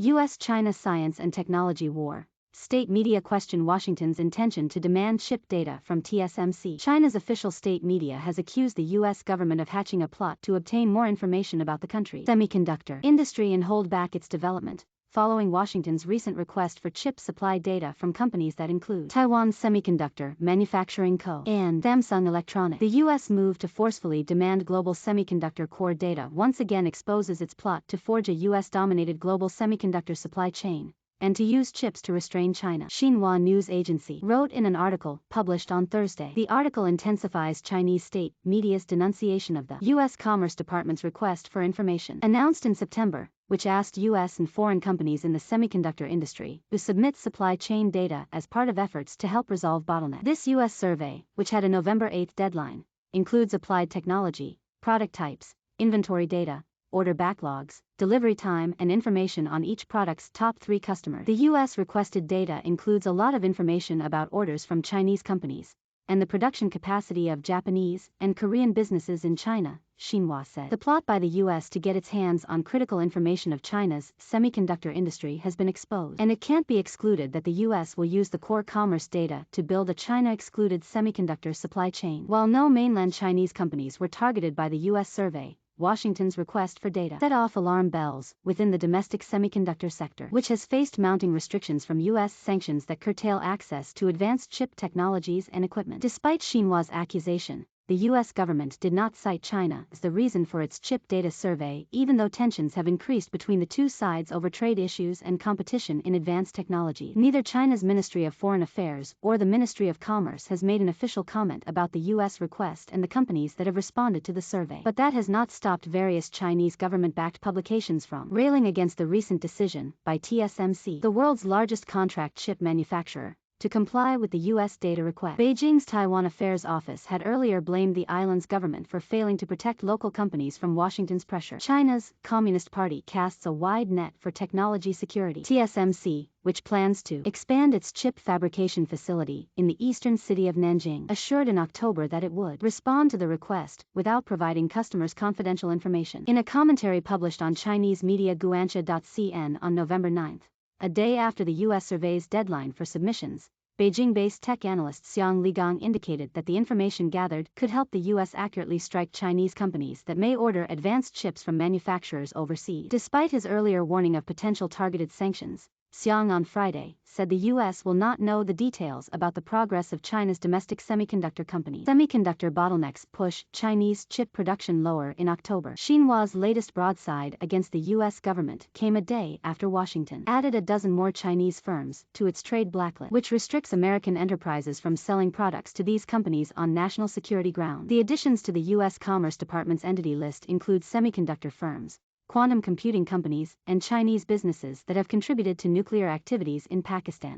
U.S.-China Science and Technology War. State media question Washington's intention to demand chip data from TSMC. China's official state media has accused the U.S. government of hatching a plot to obtain more information about the country's semiconductor industry and hold back its development, following Washington's recent request for chip supply data from companies that include Taiwan Semiconductor Manufacturing Co. and Samsung Electronics. The U.S. move to forcefully demand global semiconductor core data once again exposes its plot to forge a U.S.-dominated global semiconductor supply chain and to use chips to restrain China. Xinhua News Agency wrote in an article published on Thursday. The article intensifies Chinese state media's denunciation of the U.S. Commerce Department's request for information, announced in September, which asked U.S. and foreign companies in the semiconductor industry to submit supply chain data as part of efforts to help resolve bottlenecks. This U.S. survey, which had a November 8 deadline, includes applied technology, product types, inventory data, order backlogs, delivery time, and information on each product's top 3 customers. The U.S. requested data includes a lot of information about orders from Chinese companies and the production capacity of Japanese and Korean businesses in China, Xinhua said. The plot by the U.S. to get its hands on critical information of China's semiconductor industry has been exposed, and it can't be excluded that the U.S. will use the core commerce data to build a China-excluded semiconductor supply chain. While no mainland Chinese companies were targeted by the U.S. survey, Washington's request for data set off alarm bells within the domestic semiconductor sector, which has faced mounting restrictions from U.S. sanctions that curtail access to advanced chip technologies and equipment. Despite Xinhua's accusation, the U.S. government did not cite China as the reason for its chip data survey, even though tensions have increased between the two sides over trade issues and competition in advanced technology. Neither China's Ministry of Foreign Affairs or the Ministry of Commerce has made an official comment about the U.S. request and the companies that have responded to the survey. But that has not stopped various Chinese government-backed publications from railing against the recent decision by TSMC, the world's largest contract chip manufacturer, to comply with the U.S. data request. Beijing's Taiwan Affairs Office had earlier blamed the island's government for failing to protect local companies from Washington's pressure. China's Communist Party casts a wide net for technology security. TSMC, which plans to expand its chip fabrication facility in the eastern city of Nanjing, assured in October that it would respond to the request without providing customers confidential information. In a commentary published on Chinese media Guanxia.cn on November 9, a day after the U.S. survey's deadline for submissions, Beijing-based tech analyst Xiang Ligang indicated that the information gathered could help the U.S. accurately strike Chinese companies that may order advanced chips from manufacturers overseas. Despite his earlier warning of potential targeted sanctions, Xiang on Friday said the U.S. will not know the details about the progress of China's domestic semiconductor companies. Semiconductor bottlenecks push Chinese chip production lower in October. Xinhua's latest broadside against the U.S. government came a day after Washington added a dozen more Chinese firms to its trade blacklist, which restricts American enterprises from selling products to these companies on national security grounds. The additions to the U.S. Commerce Department's entity list include semiconductor firms, quantum computing companies, and Chinese businesses that have contributed to nuclear activities in Pakistan.